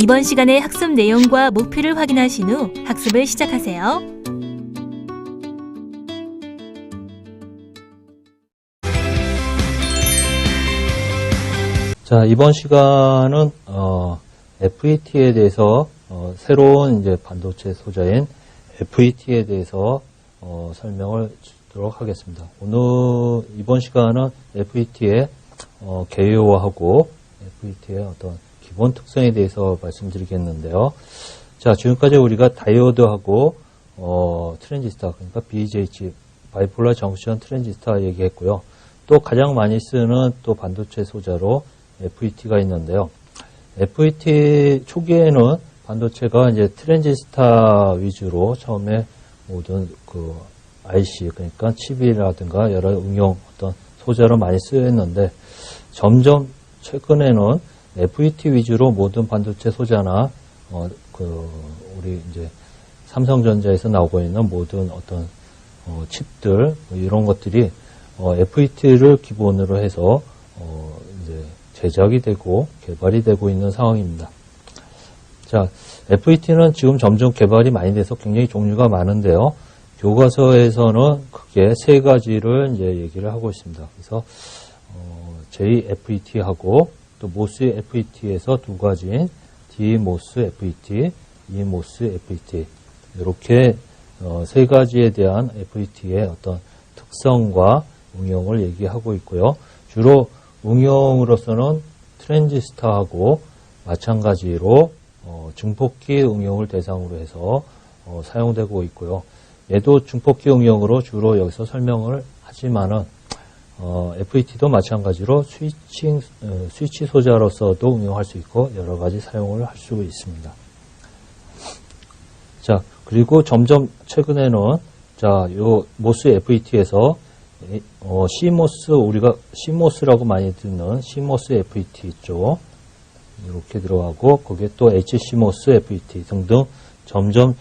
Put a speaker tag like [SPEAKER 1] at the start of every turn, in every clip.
[SPEAKER 1] 이번 시간의 학습 내용과 목표를 확인하신 후 학습을 시작하세요.
[SPEAKER 2] 자, 이번 시간은 FET에 대해서 새로운 이제 반도체 소자인 FET에 대해서 설명을 주도록 하겠습니다. 오늘 이번 시간은 FET의 개요하고 FET의 어떤 기본 특성에 대해서 말씀드리겠는데요. 자, 지금까지 우리가 다이오드하고 트랜지스터, 그러니까 BJT, 바이폴라 정션 트랜지스터 얘기했고요. 또 가장 많이 쓰는 또 반도체 소자로 FET가 있는데요. FET 초기에는 반도체가 이제 트랜지스터 위주로 처음에 모든 그 IC, 그러니까 칩이라든가 여러 응용 어떤 소자로 많이 쓰였는데 점점 최근에는 FET 위주로 모든 반도체 소자나 우리 이제 삼성전자에서 나오고 있는 모든 어떤 칩들 이런 것들이 FET를 기본으로 해서 이제 제작이 되고 개발이 되고 있는 상황입니다. 자, FET는 지금 점점 개발이 많이 돼서 굉장히 종류가 많은데요. 교과서에서는 크게 세 가지를 이제 얘기를 하고 있습니다. 그래서 JFET하고 또 모스 FET에서 두 가지인 DMOS FET, EMOS FET 이렇게 세 가지에 대한 FET의 어떤 특성과 응용을 얘기하고 있고요. 주로 응용으로서는 트랜지스터하고 마찬가지로 증폭기 응용을 대상으로 해서 사용되고 있고요. 얘도 증폭기 응용으로 주로 여기서 설명을 하지만은 FET도 마찬가지로 스위치 소자로서도 응용할 수 있고 여러 가지 사용을 할 수 있습니다. 자, 그리고 점점 최근에는 요 모스 FET에서 CMOS, 우리가 CMOS라고 많이 듣는 CMOS FET 있죠. 이렇게 들어가고 거기에 또 HCMOS FET 등등 점점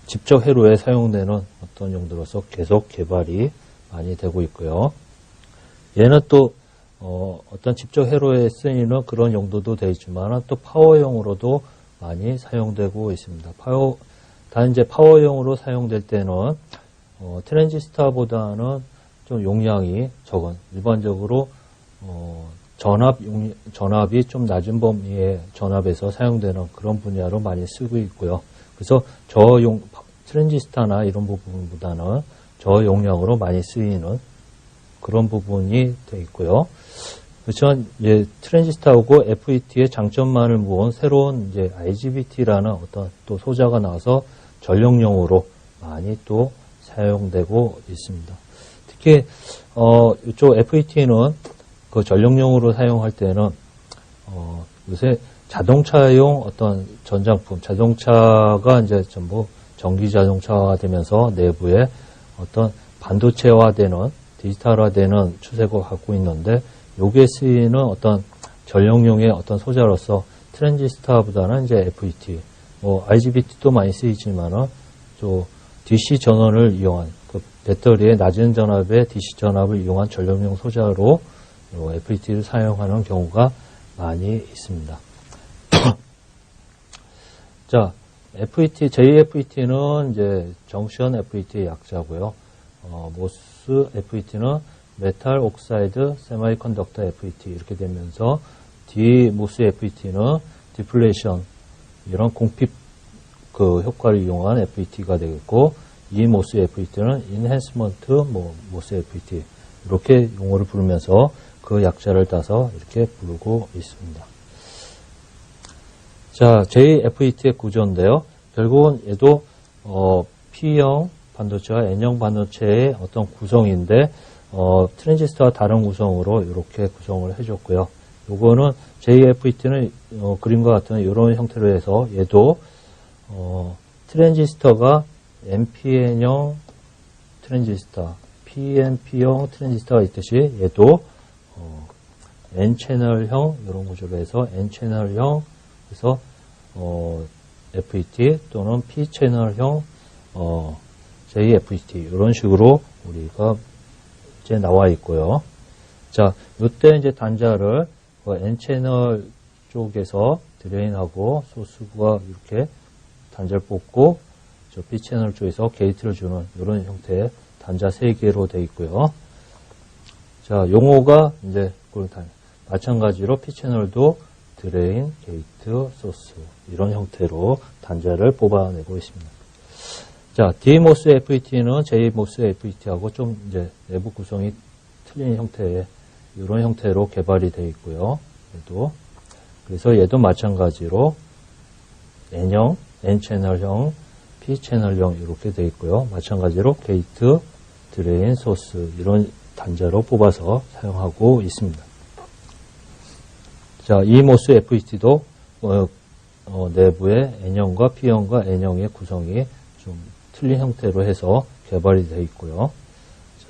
[SPEAKER 2] 직접 회로에 사용되는 어떤 용도로서 계속 개발이 많이 되고 있고요. 얘는 또 어떤 직접 회로에 쓰이는 그런 용도도 되어 있지만 또 파워용으로도 많이 사용되고 있습니다. 단 이제 파워용으로 사용될 때는 트랜지스터보다는 좀 용량이 적은 일반적으로 전압이 좀 낮은 범위의 전압에서 사용되는 그런 분야로 많이 쓰고 있고요. 그래서 트랜지스터나 이런 부분보다는 저용량으로 많이 쓰이는 그런 부분이 되어 있고요. 그렇지만 이제 트랜지스터하고 FET의 장점만을 모은 새로운 이제 IGBT라는 어떤 또 소자가 나와서 전력용으로 많이 또 사용되고 있습니다. 특히 이쪽 FET는 그 전력용으로 사용할 때는 요새 자동차용 어떤 전장품, 자동차가 이제 전부 전기 자동차화 되면서 내부에 어떤 반도체화되는 디지털화되는 추세가 갖고 있는데 요게 쓰이는 어떤 전력용의 어떤 소자로서 트랜지스터보다는 이제 FET, IGBT도 많이 쓰이지만은 또 DC 전원을 이용한 그 배터리의 낮은 전압의 DC 전압을 이용한 전력용 소자로 FET를 사용하는 경우가 많이 있습니다. 자, FET, JFET는 이제 정션 FET의 약자고요. 모스 FET는 메탈 옥사이드 세마이컨덕터 FET 이렇게 되면서 DMOS FET는 디플레이션 이런 공핍 그 효과를 이용한 FET가 되겠고 EMOS FET는 인핸스먼트 모스 FET 이렇게 용어를 부르면서 그 약자를 따서 이렇게 부르고 있습니다. 자, JFET의 구조인데요. 결국은 얘도 P형 반도체와 N형 반도체의 어떤 구성인데 트랜지스터와 다른 구성으로 이렇게 구성을 해줬고요. 요거는 JFET는 그림과 같은 이런 형태로 해서 얘도 트랜지스터가 NPN형 트랜지스터, PNP형 트랜지스터가 있듯이 얘도 N채널형 이런 구조로 해서 N채널형 그래서 FET 또는 P채널형 JFET 이런 식으로 우리가 이제 나와 있고요. 자, 이때 이제 단자를 N채널 쪽에서 드레인하고 소스가 이렇게 단자를 뽑고 저 P채널 쪽에서 게이트를 주는 이런 형태의 단자 3개로 되어 있고요. 자, 용어가 이제 마찬가지로 P채널도 드레인, 게이트, 소스 이런 형태로 단자를 뽑아내고 있습니다. 자, DMOS FET는 JMOS FET하고 좀 이제 내부 구성이 틀린 형태의 이런 형태로 개발이 되어 있고요. 그래서 얘도 마찬가지로 N형, N채널형, P채널형 이렇게 되어 있고요. 마찬가지로 게이트, 드레인, 소스 이런 단자로 뽑아서 사용하고 있습니다. 자, EMOS FET도 내부에 N형과 P형과 N형의 구성이 좀 틀린 형태로 해서 개발이 되어 있고요. 자,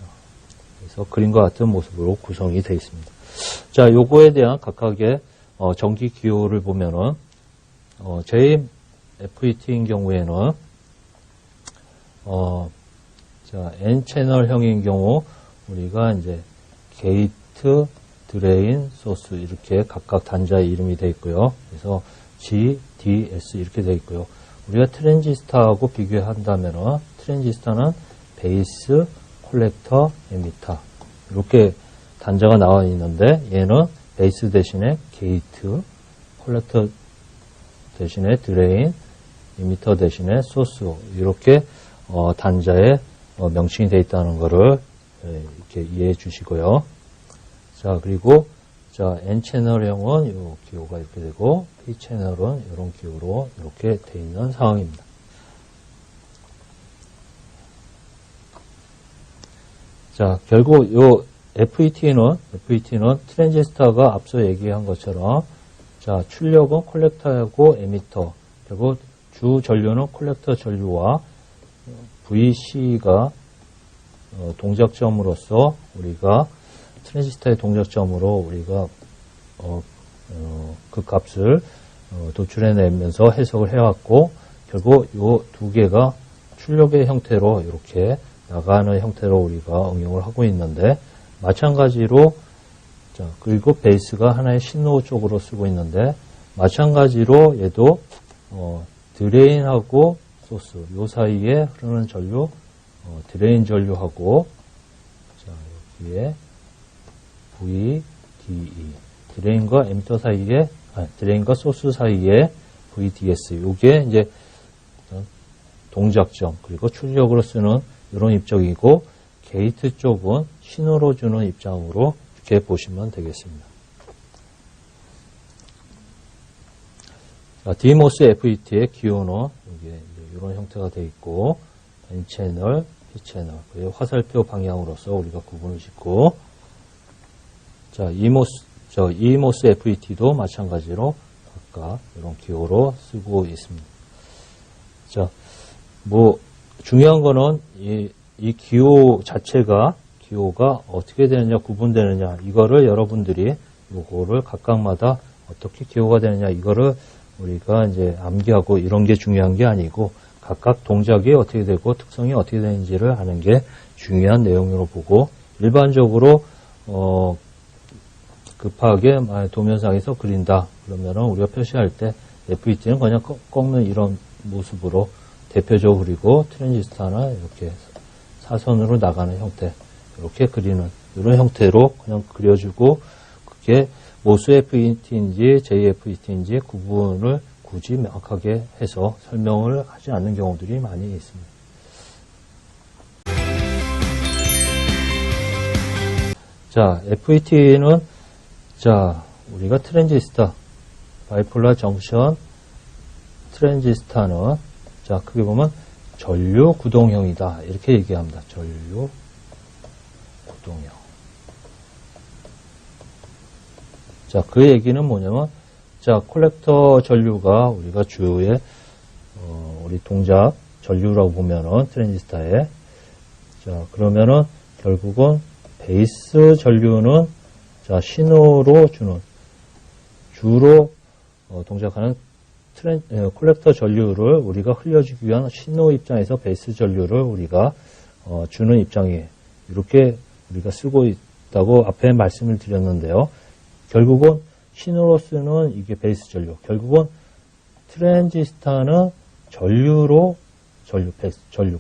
[SPEAKER 2] 그래서 그림과 같은 모습으로 구성이 되어 있습니다. 자, 요거에 대한 각각의 전기 기호를 보면은 JFET인 경우에는 자, N채널형인 경우 우리가 이제 게이트, 드레인, 소스 이렇게 각각 단자의 이름이 되어 있고요. 그래서 G, D, S 이렇게 되어 있고요. 우리가 트랜지스터하고 비교한다면 트랜지스터는 베이스, 콜렉터, 에미터 이렇게 단자가 나와 있는데 얘는 베이스 대신에 게이트, 콜렉터 대신에 드레인, 에미터 대신에 소스 이렇게 단자의 명칭이 되어 있다는 것을 이렇게 이해해 주시고요. 자, 그리고 자, N채널형은 이 기호가 이렇게 되고 P채널은 이런 기호로 이렇게 되어 있는 상황입니다. 자, 결국 이 FET는 트랜지스터가 앞서 얘기한 것처럼 자, 출력은 콜렉터하고 에미터, 그리고 주 전류는 콜렉터 전류와 VC가 동작점으로서 우리가 트랜지스터의 동작점으로 우리가 그 값을 도출해내면서 해석을 해왔고 결국 이 두 개가 출력의 형태로 이렇게 나가는 형태로 우리가 응용을 하고 있는데 마찬가지로 자, 그리고 베이스가 하나의 신호 쪽으로 쓰고 있는데 마찬가지로 얘도 드레인하고 소스 요 사이에 흐르는 전류 드레인 전류하고 자, 여기에 VDE 드레인과 에미터 사이에 드레인과 소스 사이에 VDS 요게 이제 동작점 그리고 출력으로 쓰는 이런 입장이고 게이트 쪽은 신호로 주는 입장으로 이렇게 보시면 되겠습니다. 자, DMOS FET의 기호는 이게 이런 형태가 되어 있고 N채널, P채널 그리고 화살표 방향으로서 우리가 구분을 짓고 자, EMOS FET도 마찬가지로 각각 이런 기호로 쓰고 있습니다. 자, 중요한 거는 이 기호 자체가 기호가 어떻게 되느냐, 구분되느냐, 이거를 여러분들이 요거를 각각마다 어떻게 기호가 되느냐, 이거를 우리가 이제 암기하고 이런 게 중요한 게 아니고 각각 동작이 어떻게 되고 특성이 어떻게 되는지를 아는 게 중요한 내용으로 보고 일반적으로 급하게 도면상에서 그린다 그러면은 우리가 표시할 때 FET는 그냥 꺾는 이런 모습으로 대표적으로 그리고 트랜지스터는 이렇게 사선으로 나가는 형태 이렇게 그리는 이런 형태로 그냥 그려주고 그게 모스 FET인지 JFET인지 구분을 굳이 명확하게 해서 설명을 하지 않는 경우들이 많이 있습니다. 자, FET는 자, 우리가 트랜지스터 바이폴라 정션 트랜지스터는 자, 크게 보면 전류 구동형이다. 이렇게 얘기합니다. 전류 구동형. 자, 그 얘기는 뭐냐면, 자, 콜렉터 전류가 우리가 주요의, 우리 동작 전류라고 보면은, 트랜지스터에. 자, 그러면은, 결국은 베이스 전류는, 자, 신호로 주는, 주로, 동작하는 콜렉터 전류를 우리가 흘려주기 위한 신호 입장에서 베이스 전류를 우리가 주는 입장이에요. 이렇게 우리가 쓰고 있다고 앞에 말씀을 드렸는데요. 결국은 신호로 쓰는 이게 베이스 전류. 결국은 트랜지스타는 전류로,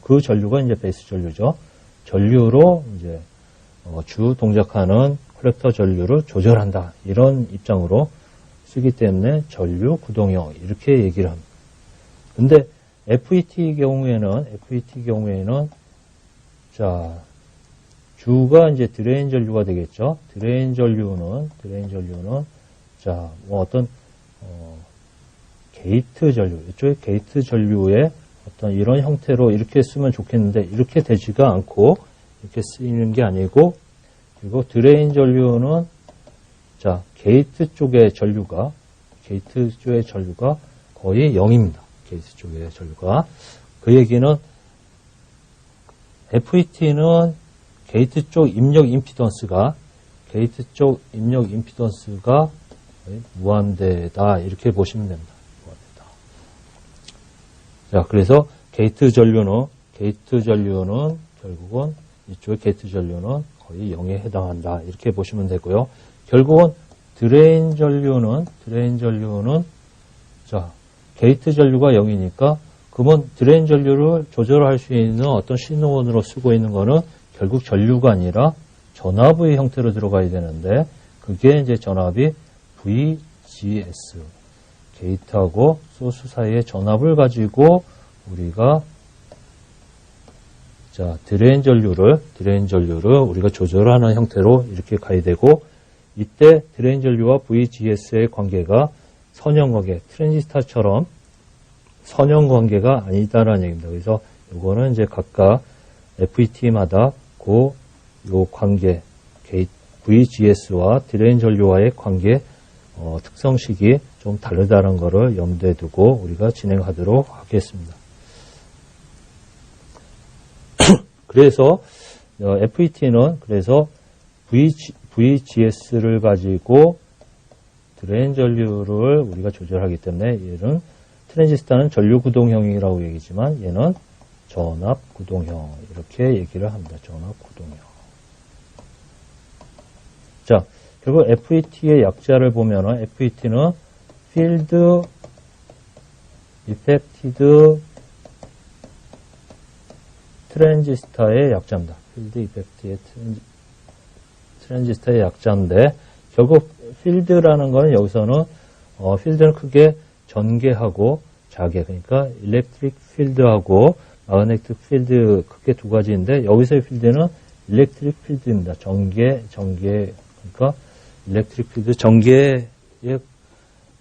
[SPEAKER 2] 그 전류가 이제 베이스 전류죠. 전류로 이제 주 동작하는 콜렉터 전류를 조절한다. 이런 입장으로 쓰기 때문에 전류 구동형 이렇게 얘기를 합니다. 근데 FET 경우에는 자, 주가 이제 드레인 전류가 되겠죠. 드레인 전류는 자, 뭐 어떤 게이트 전류, 이쪽에 게이트 전류의 어떤 이런 형태로 이렇게 쓰면 좋겠는데 이렇게 되지가 않고 이렇게 쓰이는 게 아니고, 그리고 드레인 전류는 자, 게이트 쪽의 전류가 거의 0입니다. 게이트 쪽의 전류가. 그 얘기는 FET는 게이트 쪽 입력 임피던스가 무한대다. 이렇게 보시면 됩니다. 무한대다. 자, 그래서 게이트 전류는 결국은 이쪽의 게이트 전류는 거의 0에 해당한다. 이렇게 보시면 되고요. 결국은 드레인 전류는 자, 게이트 전류가 0이니까 그러면 드레인 전류를 조절할 수 있는 어떤 신호원으로 쓰고 있는 거는 결국 전류가 아니라 전압의 형태로 들어가야 되는데, 그게 이제 전압이 VGS, 게이트하고 소스 사이의 전압을 가지고 우리가 자, 드레인 전류를 우리가 조절하는 형태로 이렇게 가야 되고, 이때 드레인 전류와 VGS의 관계가 선형관계, 트랜지스타처럼 선형관계가 아니다라는 얘기입니다. 그래서 이거는 이제 각각 FET마다 요 관계, VGS와 드레인 전류와의 관계 특성식이 좀 다르다는 것을 염두에 두고 우리가 진행하도록 하겠습니다. 그래서 FET는 그래서 VGS를 가지고 드레인 전류를 우리가 조절하기 때문에 얘는 트랜지스타는 전류 구동형이라고 얘기지만 얘는 전압 구동형 이렇게 얘기를 합니다. 전압 구동형. 자, 결국 FET의 약자를 보면은 FET는 Field Effected 트랜지스타의 약자입니다. Field Effected 트랜지스타의 약자인데, 결국 필드라는 거는 여기서는 필드는 크게 전개하고 자개, 그러니까 일렉트릭 필드하고 마그네틱 필드 크게 두 가지인데, 여기서의 필드는 일렉트릭 필드입니다. 전개, 그러니까 일렉트릭 필드 전개를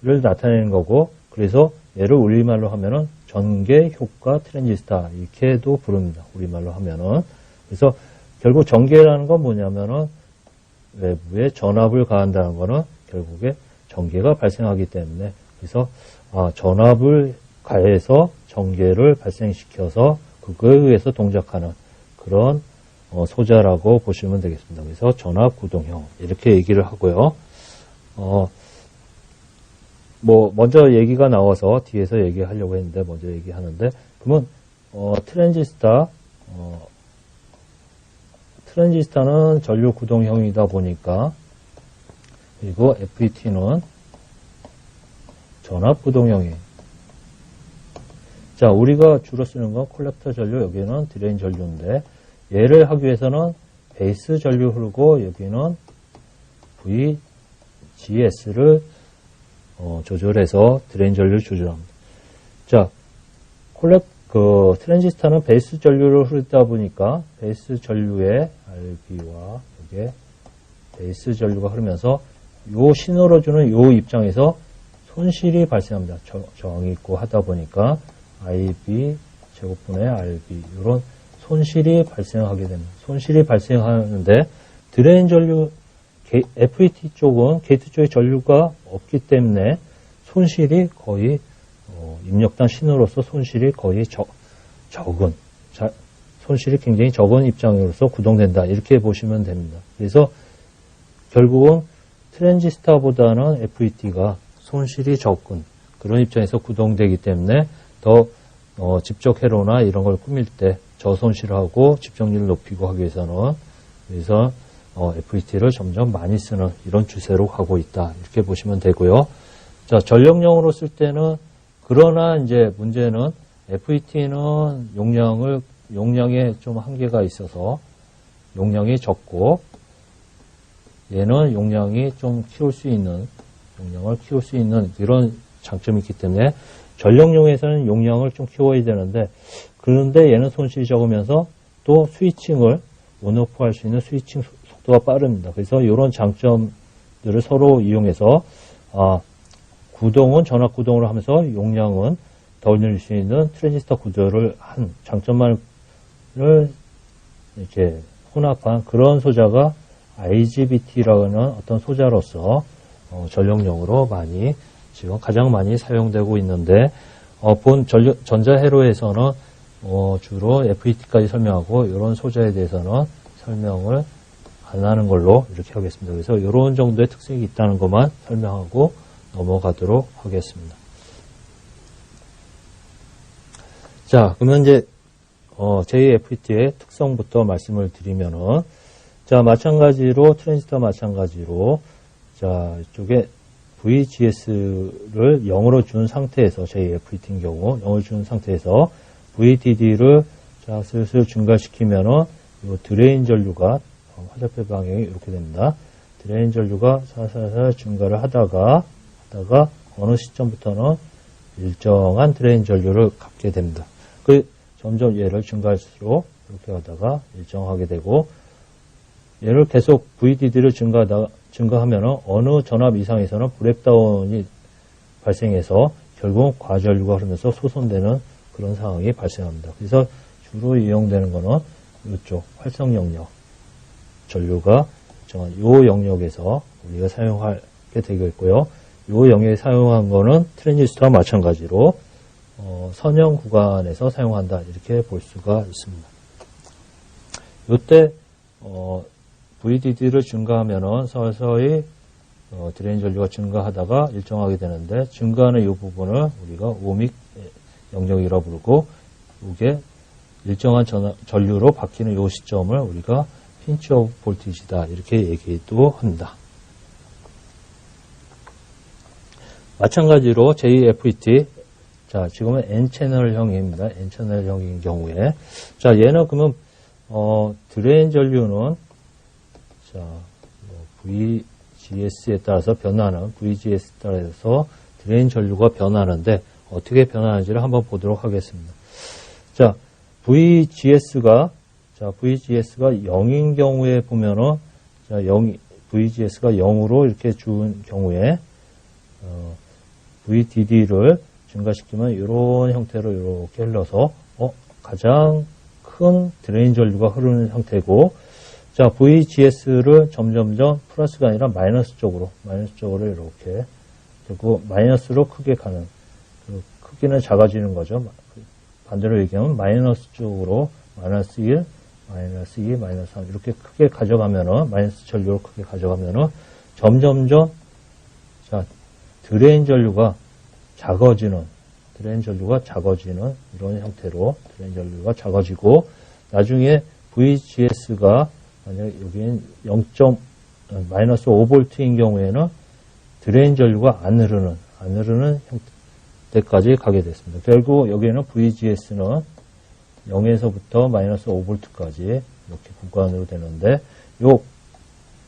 [SPEAKER 2] 나타내는 거고, 그래서 얘를 우리말로 하면은 전개 효과 트랜지스타 이렇게도 부릅니다. 우리말로 하면은. 그래서 결국 전개라는 건 뭐냐면은 외부에 전압을 가한다는 거는 결국에 전개가 발생하기 때문에, 그래서 전압을 가해서 전개를 발생시켜서 그거에 의해서 동작하는 그런 소자라고 보시면 되겠습니다. 그래서 전압 구동형 이렇게 얘기를 하고요. 뭐 먼저 얘기가 나와서 뒤에서 얘기하려고 했는데 먼저 얘기하는데, 그러면 트랜지스타는 전류 구동형이다 보니까, 그리고 FET는 전압 구동형이에요. 자, 우리가 주로 쓰는 건 콜렉터 전류, 여기는 드레인 전류인데, 얘를 하기 위해서는 베이스 전류 흐르고 여기는 VGS를 조절해서 드레인 전류를 조절합니다. 자, 트랜지스타는 베이스 전류를 흐르다 보니까 베이스 전류의 RB와 여기에 베이스 전류가 흐르면서 요 신호를 주는 요 입장에서 손실이 발생합니다. 저항이 있고 하다 보니까 IB 제곱분의 RB 이런 손실이 발생하게 됩니다. 손실이 발생하는데, 드레인 전류 FET 쪽은 게이트 쪽에 전류가 없기 때문에 손실이 거의 입력단 신호로서 손실이 거의 적은, 손실이 굉장히 적은 입장으로서 구동된다. 이렇게 보시면 됩니다. 그래서 결국은 트랜지스타보다는 FET가 손실이 적은 그런 입장에서 구동되기 때문에 더 집적 회로나 이런 걸 꾸밀 때 저손실하고 집적률을 높이고 하기 위해서는, 그래서 FET를 점점 많이 쓰는 이런 추세로 가고 있다. 이렇게 보시면 되고요. 자, 전력용으로 쓸 때는 그러나 이제 문제는 FET는 용량에 좀 한계가 있어서 용량이 적고 얘는 용량을 키울 수 있는 이런 장점이 있기 때문에 전력용에서는 용량을 좀 키워야 되는데 그런데 얘는 손실이 적으면서 또 스위칭을 온오프 할 수 있는 스위칭 속도가 빠릅니다. 그래서 이런 장점들을 서로 이용해서 구동은 전압 구동을 하면서 용량은 더 늘릴 수 있는 트랜지스터 구조를 한 장점만을 이렇게 혼합한 그런 소자가 IGBT라는 어떤 소자로서 전력용으로 지금 가장 많이 사용되고 있는데 본 전자회로에서는 주로 FET까지 설명하고 이런 소자에 대해서는 설명을 안 하는 걸로 이렇게 하겠습니다. 그래서 이런 정도의 특색이 있다는 것만 설명하고 넘어가도록 하겠습니다. 자, 그러면 이제 JFET의 특성부터 말씀을 드리면은 자, 마찬가지로 트랜지스터 마찬가지로 자, 이쪽에 VGS를 0으로 준 상태에서 JFET인 경우 0을 준 상태에서 VDD를 자, 슬슬 증가시키면은 이 드레인 전류가 화살표 방향이 이렇게 됩니다. 드레인 전류가 살살 증가를 하다가 어느 시점부터는 일정한 드레인 전류를 갖게 됩니다. 점점 얘를 증가할수록 이렇게 하다가 일정하게 되고 얘를 계속 VDD를 증가하면 어느 전압 이상에서는 브레이크다운이 발생해서 결국은 과전류가 흐르면서 소선되는 그런 상황이 발생합니다. 그래서 주로 이용되는 거는 이쪽 활성 영역 전류가 일정한 이 영역에서 우리가 사용하게 되겠고요. 이 영역에 사용한 거는 트랜지스터와 마찬가지로 선형 구간에서 사용한다 이렇게 볼 수가 있습니다. 이때 VDD를 증가하면은 서서히 드레인 전류가 증가하다가 일정하게 되는데 증가하는 이 부분을 우리가 오믹 영역이라고 부르고 이게 일정한 전류로 바뀌는 이 시점을 우리가 핀치 오브 볼티지다 이렇게 얘기도 합니다. 마찬가지로 JFET 자, 지금은 N채널형입니다. N채널형인 경우에 자, 얘는 그러면 드레인 전류는 자, VGS에 따라서 VGS에 따라서 드레인 전류가 변하는데 어떻게 변하는지를 한번 보도록 하겠습니다. 자, VGS가 0인 경우에 보면은 자, VGS가 0으로 이렇게 준 경우에 VDD를 증가시키면 이런 형태로 이렇게 흘러서 가장 큰 드레인 전류가 흐르는 형태고 자, VGS를 점점점 플러스가 아니라 마이너스 쪽으로 이렇게 그리고 마이너스로 크게 가는 그 크기는 작아지는 거죠. 반대로 얘기하면 마이너스 쪽으로 마이너스 1, 마이너스 2, 마이너스 3 이렇게 크게 가져가면은 마이너스 전류로 크게 가져가면은 점점점 자, 드레인 전류가 작아지는 이런 형태로 드레인 전류가 작아지고 나중에 VGS가 만약 여기는 마이너스 5V인 경우에는 드레인 전류가 안 흐르는 형태까지 가게 됐습니다. 결국 여기에는 VGS는 0에서부터 마이너스 5V까지 이렇게 구간으로 되는데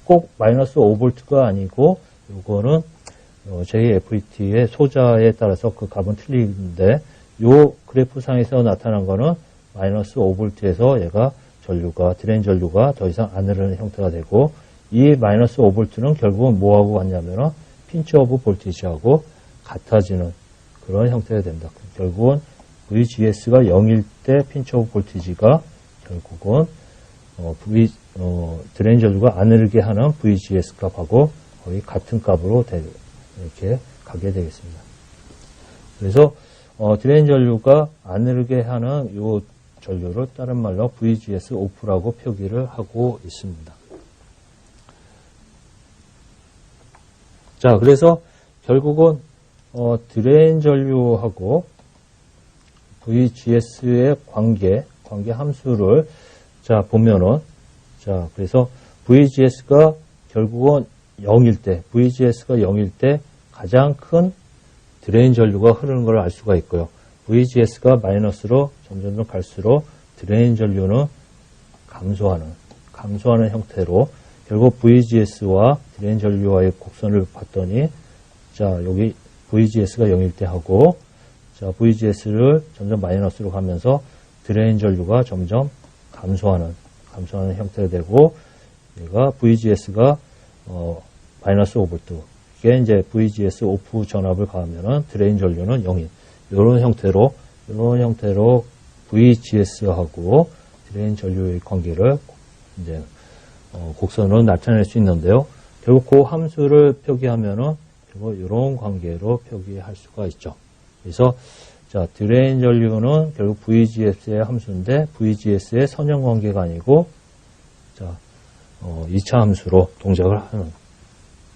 [SPEAKER 2] 꼭 마이너스 5V가 아니고 요거는 JFET의 소자에 따라서 그 값은 틀리는데 요 그래프상에서 나타난 거는 마이너스 5V에서 얘가 드레인 전류가 더 이상 안 흐르는 형태가 되고 이 마이너스 5V는 결국은 뭐하고 같냐면은 핀치 오브 볼티지하고 같아지는 그런 형태가 됩니다. 결국은 VGS가 0일 때 핀치 오브 볼티지가 결국은 드레인 전류가 안 흐르게 하는 VGS 값하고 거의 같은 값으로 이렇게 가게 되겠습니다. 그래서 드레인 전류가 안 흐르게 하는 이 전류를 다른 말로 VGS 오프라고 표기를 하고 있습니다. 자, 그래서 결국은 드레인 전류하고 VGS의 관계 함수를 자 보면은 자 그래서 VGS가 결국은 0일 때, VGS가 0일 때 가장 큰 드레인 전류가 흐르는 걸 알 수가 있고요. VGS가 마이너스로 점점 갈수록 드레인 전류는 감소하는 형태로 결국 VGS와 드레인 전류와의 곡선을 봤더니 자, 여기 VGS가 0일 때 하고 자, VGS를 점점 마이너스로 가면서 드레인 전류가 점점 감소하는 형태가 되고 얘가 VGS가 마이너스 5V 이게 이제 VGS 오프 전압을 가하면은 드레인 전류는 0인 이런 형태로 VGS하고 드레인 전류의 관계를 이제 곡선으로 나타낼 수 있는데요. 결국 그 함수를 표기하면은 결국 이런 관계로 표기할 수가 있죠. 그래서 자, 드레인 전류는 결국 VGS의 함수인데 VGS의 선형 관계가 아니고 자, 2차 함수로 동작을 하는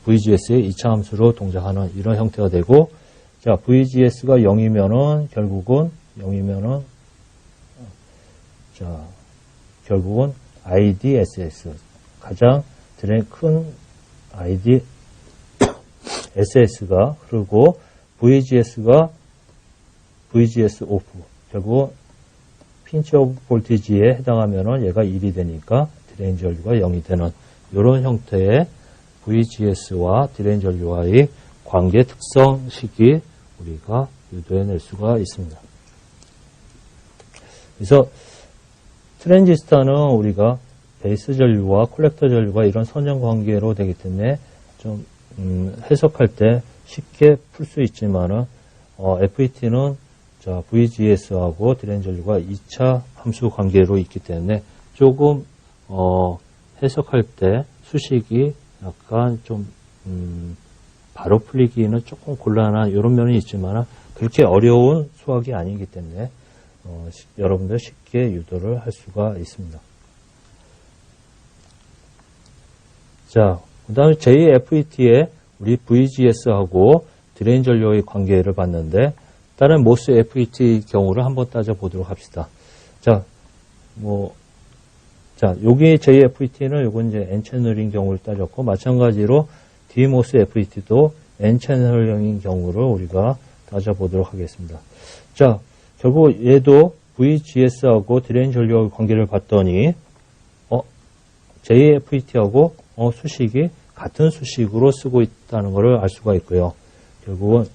[SPEAKER 2] VGS의 2차 함수로 동작하는 이런 형태가 되고 자, VGS가 0이면은 결국은 자, 결국은 IDSS 가장 큰 IDSS가 흐르고 VGS 오프 결국 핀치 오브 볼티지에 해당하면은 얘가 1이 되니까 드레인 전류가 0이 되는 이런 형태의 VGS와 드레인 전류와의 관계 특성식이 우리가 유도해낼 수가 있습니다. 그래서 트랜지스터는 우리가 베이스 전류와 콜렉터 전류가 이런 선형 관계로 되기 때문에 좀 해석할 때 쉽게 풀 수 있지만은 FET는 자, VGS하고 드레인 전류가 2차 함수 관계로 있기 때문에 조금 해석할 때 수식이 약간 좀 바로 풀리기는 조금 곤란한 이런 면이 있지만 그렇게 어려운 수학이 아니기 때문에 여러분들 쉽게 유도를 할 수가 있습니다. 자, 그 다음에 JFET의 우리 VGS하고 드레인 전류의 관계를 봤는데 다른 모스 FET 경우를 한번 따져보도록 합시다. 자, 여기 JFET는 요건 이제 N채널인 경우를 따졌고, 마찬가지로 DMOS FET도 N채널형인 경우를 우리가 따져보도록 하겠습니다. 자, 결국 얘도 VGS하고 드레인 전류의 관계를 봤더니, JFET하고 수식이 같은 수식으로 쓰고 있다는 것을 알 수가 있고요. 결국은,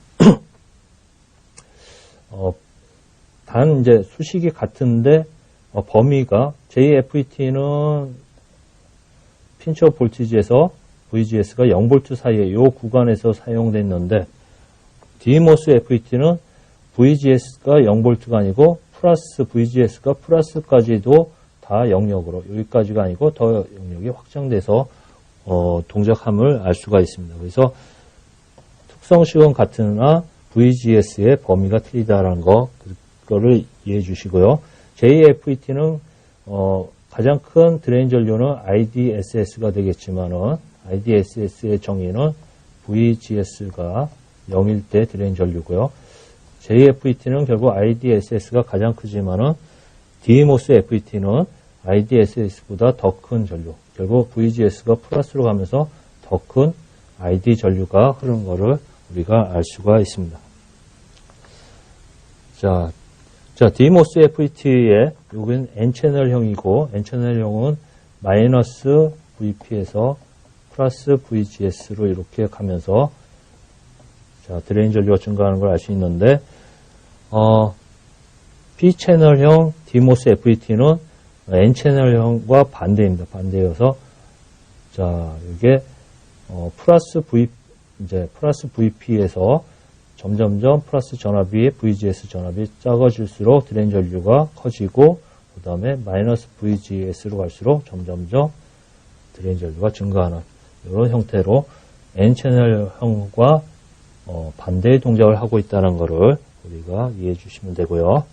[SPEAKER 2] 단 이제 수식이 같은데, 범위가 JFET는 핀치 오브 볼티지에서 VGS가 0V 사이에 이 구간에서 사용됐는데 DMOS FET는 VGS가 0V가 아니고 플러스 VGS가 플러스까지도 다 영역으로 여기까지가 아니고 더 영역이 확장돼서 동작함을 알 수가 있습니다. 그래서 특성식은 같으나 VGS의 범위가 틀리다라는 그거를 이해해 주시고요. JFET는 가장 큰 드레인 전류는 IDSS가 되겠지만은 IDSS의 정의는 VGS가 0일 때 드레인 전류고요. JFET는 결국 IDSS가 가장 크지만은 DMOS FET는 IDSS보다 더 큰 전류. 결국 VGS가 플러스로 가면서 더 큰 ID 전류가 흐르는 것을 우리가 알 수가 있습니다. 자, DMOS FET의 여기는 N채널형이고 N채널형은 마이너스 VP에서 플러스 VGS로 이렇게 가면서 자, 드레인 전류가 증가하는 걸 알 수 있는데 P채널형 DMOS FET는 N채널형과 반대입니다. 반대여서 자, 이게 플러스 VP에서 점점점 플러스 전압이 VGS 전압이 작아질수록 드레인 전류가 커지고 그 다음에 마이너스 VGS로 갈수록 점점점 드레인 전류가 증가하는 이런 형태로 N채널형과 반대의 동작을 하고 있다는 것을 우리가 이해해 주시면 되고요.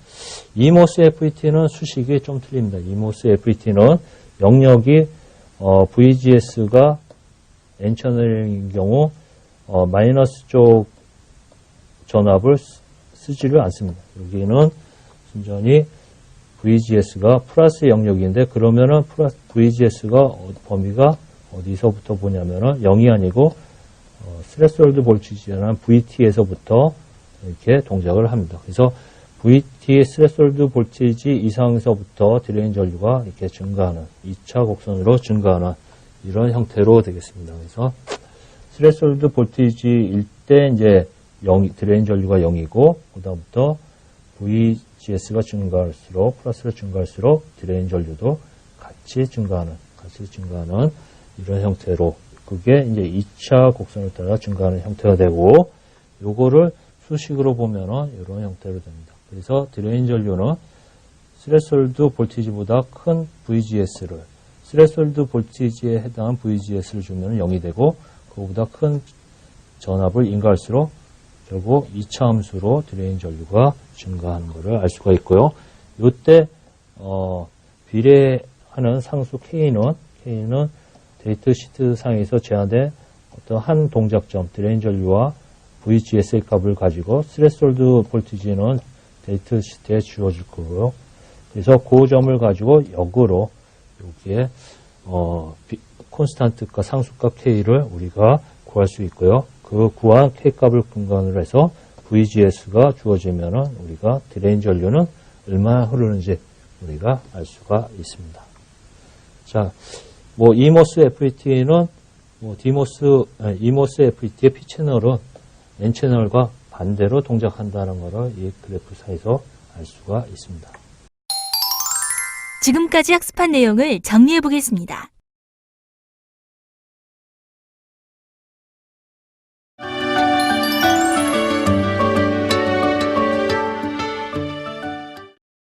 [SPEAKER 2] EMOS FET는 수식이 좀 틀립니다. EMOS FET는 영역이 VGS가 N채널인 경우 마이너스 쪽 전압을 쓰지를 않습니다. 여기는 순전히 VGS가 플러스 영역인데 그러면은 VGS가 범위가 어디서부터 보냐면은 0이 아니고 스레스홀드 볼티지라는 VT에서부터 이렇게 동작을 합니다. 그래서 VT의 스레스홀드 볼티지 이상에서부터 드레인 전류가 이렇게 증가하는 2차 곡선으로 증가하는 이런 형태로 되겠습니다. 그래서 스레스홀드 볼티지일 때 이제 드레인 전류가 0이고 그다음부터 VGS가 증가할수록 플러스로 증가할수록 드레인 전류도 같이 증가하는 이런 형태로 그게 이제 2차 곡선을 따라 증가하는 형태가 되고 요거를 수식으로 보면은 이런 형태로 됩니다. 그래서 드레인 전류는 스레스홀드 볼티지보다 큰 VGS를 스레스홀드 볼티지에 해당한 VGS를 주면 0이 되고 그보다 큰 전압을 인가할수록 결국 2차 함수로 드레인 전류가 증가하는 것을 알 수가 있고요. 이때 비례하는 상수 K는 데이터 시트 상에서 제한된 어떤 한 동작점 드레인 전류와 VGS의 값을 가지고 스레스홀드 볼티지는 데이터 시트에 주어질 거고요. 그래서 그 점을 가지고 역으로 여기에 콘스탄트값 상수값 K를 우리가 구할 수 있고요. 그 구한 K값을 근거로 해서 VGS가 주어지면은 우리가 드레인 전류는 얼마나 흐르는지 우리가 알 수가 있습니다. 자, EMOS FET는 EMOS FET의 P채널은 N채널과 반대로 동작한다는 것을 이 그래프상에서 알 수가 있습니다.
[SPEAKER 1] 지금까지 학습한 내용을 정리해 보겠습니다.